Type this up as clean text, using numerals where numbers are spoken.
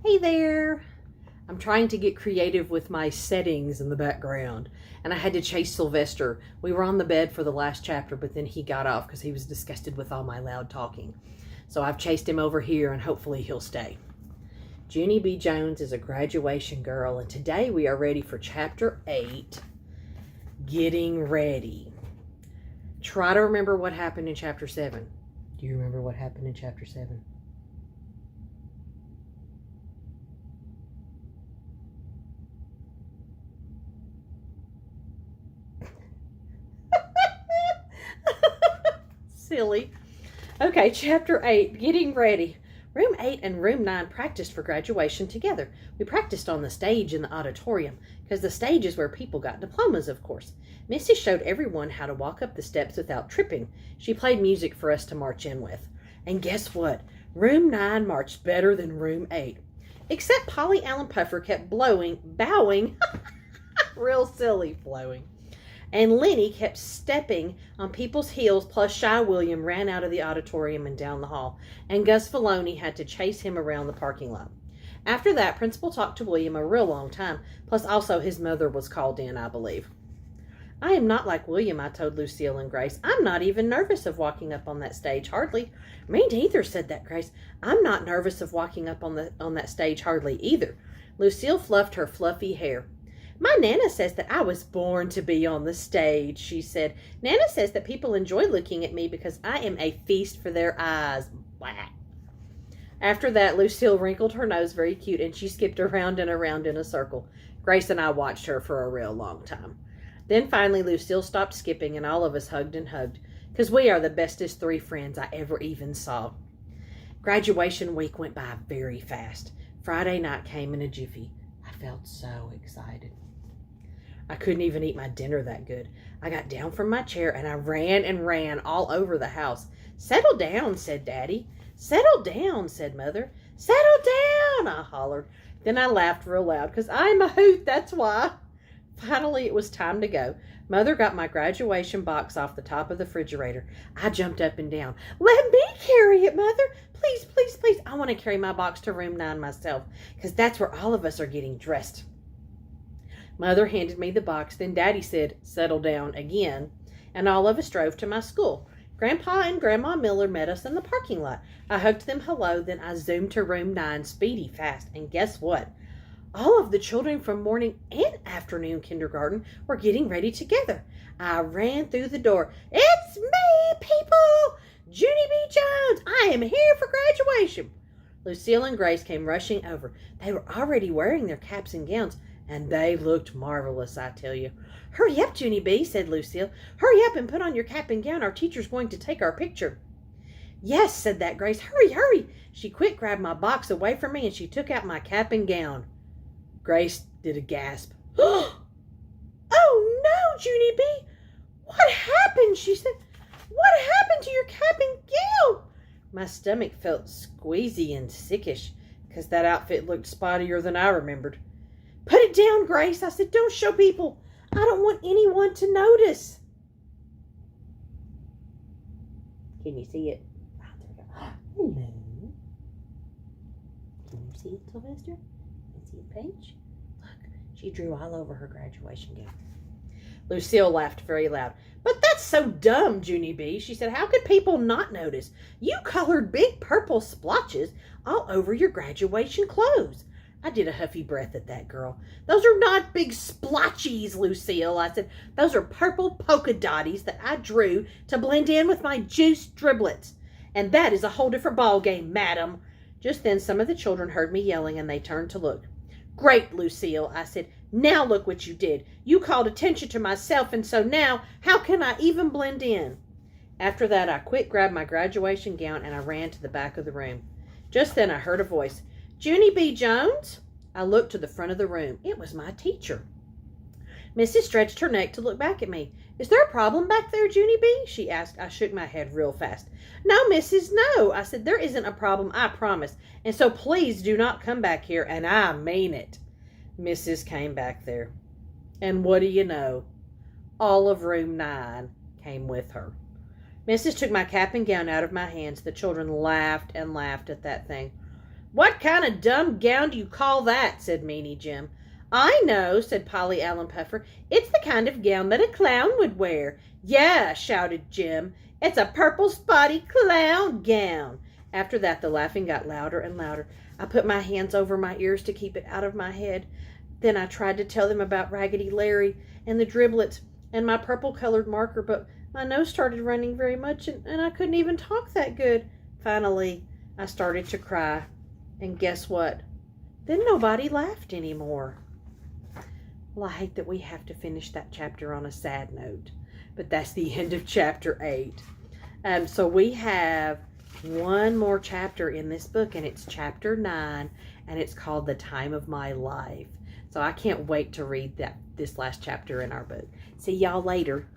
Hey there! I'm trying to get creative with my settings in the background, and I had to chase Sylvester. We were on the bed for the last chapter, but then he got off because he was disgusted with all my loud talking. So I've chased him over here, and hopefully he'll stay. Junie B. Jones is a graduation girl, and today we are ready for Chapter 8, Getting Ready. Try to remember what happened in Chapter 7. Do you remember what happened in Chapter 7? Silly. Okay, Chapter 8, Getting Ready. Room 8 and Room 9 practiced for graduation together. We practiced on the stage in the auditorium, because the stage is where people got diplomas, of course. Missy showed everyone how to walk up the steps without tripping. She played music for us to march in with. And guess what? Room 9 marched better than Room 8. Except Polly Allen Puffer kept bowing, real silly, blowing. And Lenny kept stepping on people's heels, plus Shy William ran out of the auditorium and down the hall, and Gus Filoni had to chase him around the parking lot. After that, Principal talked to William a real long time, plus also his mother was called in, I believe. I am not like William, I told Lucille and Grace. I'm not even nervous of walking up on that stage, hardly. Me neither, said that Grace. I'm not nervous of walking up on that stage, hardly either. Lucille fluffed her fluffy hair. My Nana says that I was born to be on the stage, she said. Nana says that people enjoy looking at me because I am a feast for their eyes. Blah. After that, Lucille wrinkled her nose very cute, and she skipped around and around in a circle. Grace and I watched her for a real long time. Then finally, Lucille stopped skipping, and all of us hugged and hugged, because we are the bestest three friends I ever even saw. Graduation week went by very fast. Friday night came in a jiffy. I felt so excited. I couldn't even eat my dinner that good. I got down from my chair and I ran all over the house. Settle down, said Daddy. Settle down, said Mother. Settle down, I hollered. Then I laughed real loud because I'm a hoot, that's why. Finally, it was time to go. Mother got my graduation box off the top of the refrigerator. I jumped up and down. Let me carry it, Mother. Please, please, please. I want to carry my box to room 9 myself because that's where all of us are getting dressed. Mother handed me the box. Then Daddy said, settle down again. And all of us drove to my school. Grandpa and Grandma Miller met us in the parking lot. I hugged them hello. Then I zoomed to room 9 speedy fast. And guess what? All of the children from morning and afternoon kindergarten were getting ready together. I ran through the door. It's me, people! Junie B. Jones! I am here for graduation! Lucille and Grace came rushing over. They were already wearing their caps and gowns, and they looked marvelous, I tell you. Hurry up, Junie B., said Lucille. Hurry up and put on your cap and gown. Our teacher's going to take our picture. Yes, said that Grace. Hurry, hurry. She quick grabbed my box away from me, and she took out my cap and gown. Grace did a gasp. Oh, no, Junie B. What happened? She said. What happened to your cap and gown? My stomach felt squeezy and sickish because that outfit looked spottier than I remembered. Put it down, Grace. I said, don't show people. I don't want anyone to notice. Can you see it? Oh, there we go. Hello. Can you see it, Sylvester? Can you see the page? Look, she drew all over her graduation gown. Lucille laughed very loud. But that's so dumb, Junie B. She said, how could people not notice? You colored big purple splotches all over your graduation clothes. I did a huffy breath at that girl. Those are not big splotchies, Lucille. I said, those are purple polka dotties that I drew to blend in with my juice driblets. And that is a whole different ball game, madam. Just then some of the children heard me yelling and they turned to look. Great, Lucille, I said. Now look what you did. You called attention to myself, and so now how can I even blend in? After that, I quick grabbed my graduation gown and I ran to the back of the room. Just then I heard a voice. Junie B. Jones? I looked to the front of the room. It was my teacher. Mrs. stretched her neck to look back at me. Is there a problem back there, Junie B.? She asked. I shook my head real fast. No, Mrs., no. I said, there isn't a problem, I promise. And so please do not come back here, and I mean it. Mrs. came back there. And what do you know? All of room 9 came with her. Mrs. took my cap and gown out of my hands. The children laughed and laughed at that thing. "What kind of dumb gown do you call that?" said Meanie Jim. "I know," said Polly Allen Puffer. "It's the kind of gown that a clown would wear." "Yeah," shouted Jim. "It's a purple spotty clown gown." After that, the laughing got louder and louder. I put my hands over my ears to keep it out of my head. Then I tried to tell them about Raggedy Larry and the driblets and my purple-colored marker, but my nose started running very much, and I couldn't even talk that good. Finally, I started to cry. And guess what? Then nobody laughed anymore. Well, I hate that we have to finish that chapter on a sad note, but that's the end of chapter 8. So we have one more chapter in this book, and it's chapter 9, and it's called The Time of My Life. So I can't wait to read this last chapter in our book. See y'all later.